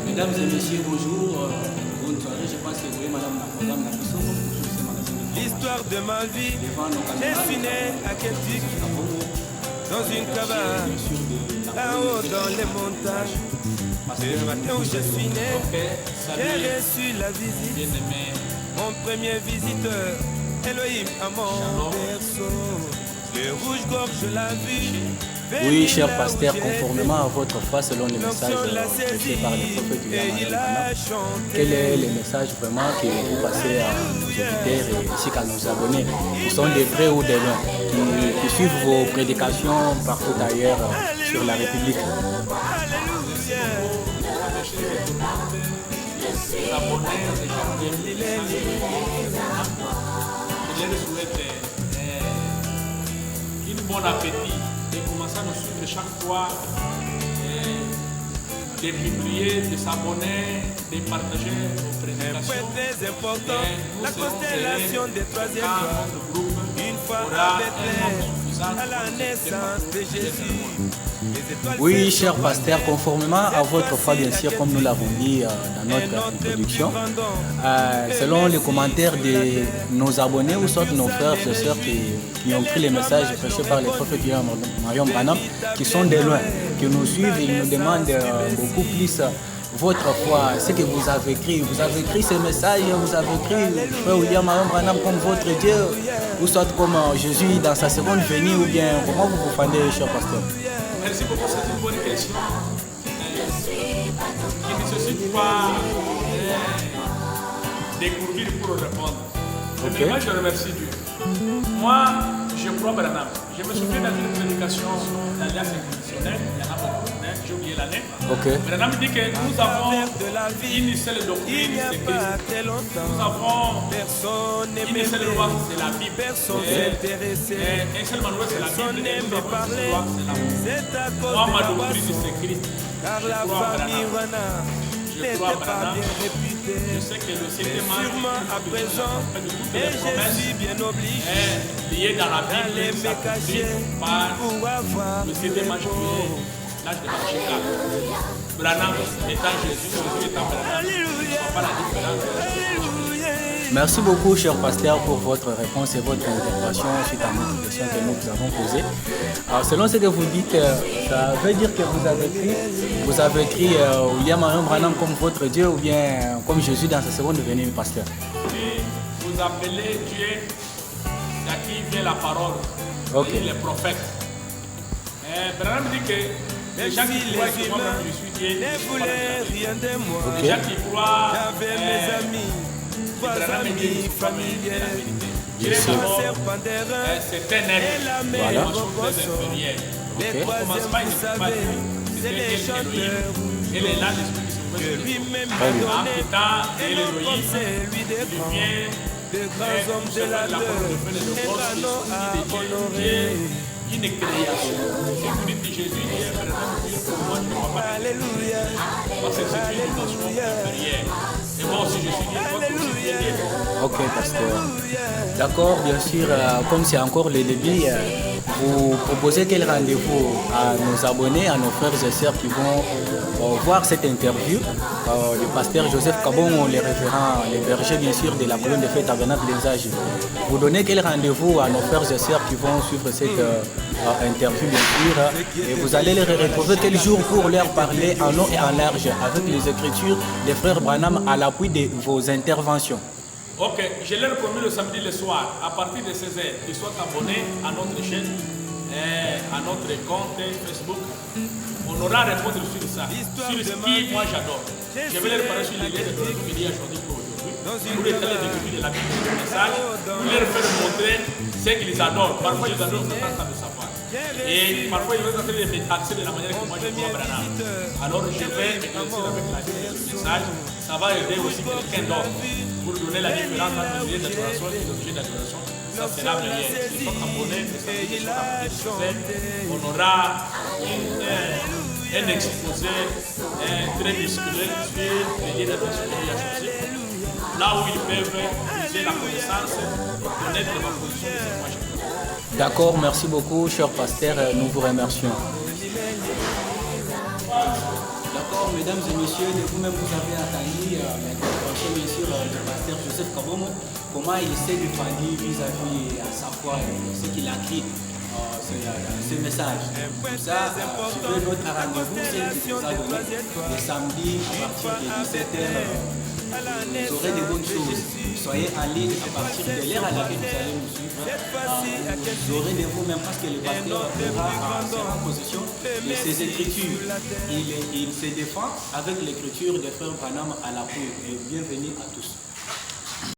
Mesdames et messieurs, bonjour. Bonne soirée. Je pense que vous voyez madame la programme la mission. L'histoire de ma vie, je suis né à Kentucky, dans une cabane, là-haut dans les montagnes. Le matin où je suis né, j'ai reçu la visite. Mon premier visiteur, Elohim à mon berceau. Le rouge-gorge l'a vu. Oui, cher pasteur, conformément à votre foi, selon les messages prêchés par les prophètes du quel est le message vraiment que vous passez à nos auditeurs et ainsi qu'à nos abonnés, qui sont des vrais ou des loin, qui suivent vos prédications partout ailleurs sur la République? Bon appétit et commencer à nous suivre chaque fois, de publier, de s'abonner, de partager nos prédications. Un point très important, la constellation des troisième mois, une fois à la naissance de Jésus. Oui, cher pasteur, conformément à votre foi, bien sûr, comme nous l'avons dit dans notre introduction, selon les commentaires de nos abonnés ou soit de nos frères et sœurs qui ont pris les messages prêchés par les prophètes Marion Branham, qui sont de loin, qui nous suivent, ils nous demandent beaucoup plus votre foi, ce que vous avez écrit. Vous avez écrit ces messages, vous avez écrit frère William Marion Branham comme votre Dieu, ou soit comme Jésus dans sa seconde venue, ou bien comment vous vous fendez, cher pasteur? Merci beaucoup, c'est une bonne question qui ne nécessite pas découvrir pour répondre. Premièrement, je remercie Dieu. Moi, je crois Branham. Je me souviens dans une prédication d'Alliance inconditionnelle, il y en a beaucoup, j'ai oublié l'année. Branham dit que nous avons une seule doctrine, c'est Christ. Nous avons une seule loi, c'est la Bible. Un seul manuel, c'est la Bible. Et nous avons une seule loi, c'est l'amour. Moi, ma doctrine, c'est Christ. Car la famille Rana n'était pas bien réputée. Je sais que le Seigneur sûrement à présent, et je suis bien obligé lié dans la Bible, d'aller me cacher pour avoir le Seigneur m'a joué l'âge de Machika. Branham étant Jésus, Jésus étant Branham. Alléluia. Pas la différence. Merci beaucoup, cher pasteur, pour votre réponse et votre intervention suite à notre question que nous vous avons posée. Alors, selon ce que vous dites, ça veut dire que vous avez écrit William Marion Branham comme votre Dieu ou bien comme Jésus dans sa seconde venue, pasteur? Et vous appelez Dieu à qui vient la parole, les prophètes. Branham dit que les gens qui croient que moi je suis Dieu ne voulaient rien de moi. Les gens qui croient, j'avais mes amis. Amis familiers, c'est un être, voilà. Les troisièmes, vous savez, c'est les chanteurs. Elle est là, l'esprit que lui-même a donné, et non comme c'est lui des grands hommes de la terre, et canon à honorer. Une création. Si Jésus dit, moi je ne crois pas. Alléluia. Parce que c'est une dimension supérieure. Et moi aussi je suis Dieu. Ok, pasteur. D'accord, bien sûr, comme c'est encore le début, vous proposez quel rendez-vous à nos abonnés, à nos frères et sœurs qui vont voir cette interview? Le pasteur Joseph Kabon, les référents, les bergers bien sûr de la colonne de fête Tabernacle des Âges. Vous donnez quel rendez-vous à nos frères et sœurs qui vont suivre cette interview bien sûr, et vous allez les retrouver quel jour pour leur parler en long et en large avec les écritures des frères Branham à l'appui de vos interventions? Ok, je leur promis le samedi le soir, à partir de 16h, qu'ils soient abonnés à notre chaîne, à notre compte Facebook. On aura à répondre sur ça, sur ce qui moi j'adore. Je vais leur parler sur les liens de tout ce qu'il a choisi pour aujourd'hui. Pour les télévisions de la Bible, du message, pour leur faire montrer ce qu'ils adorent. Parfois ils adorent ça de savoir. Et parfois ils vont essayer de me taxer de la manière que moi je vois Branham. Alors je vais éclaircir avec la Bible du message. Ça va aider aussi quelqu'un d'autre pour donner la différence entre l'objet d'adoration et l'objet d'adoration. Ça sera meilleur. Ils sont abonnés, on aura un exposé très musclé sur les liens d'adoration qu'il a choisi. Là où ils peuvent utiliser la connaissance et connaître ma position de ce moi. D'accord, merci beaucoup, cher pasteur, nous vous remercions. D'accord. Alors, mesdames et messieurs, de vous-même, vous avez entendu l'intervention, bien sûr, du pasteur Joseph Kabomo, comment il s'est défendu vis-à-vis à sa foi et ce qu'il a écrit. Ce message. Ça, sur notre rendez-vous, c'est qui nous a donné le samedi à partir de 17h. Vous aurez de bonnes choses. Soyez en ligne à partir de l'heure à laquelle vous allez nous suivre. Vous aurez de vous-même parce que le pasteur sera en position de ses écritures. Il se défend avec l'écriture de Frère Branham à la cour. Et bienvenue à tous.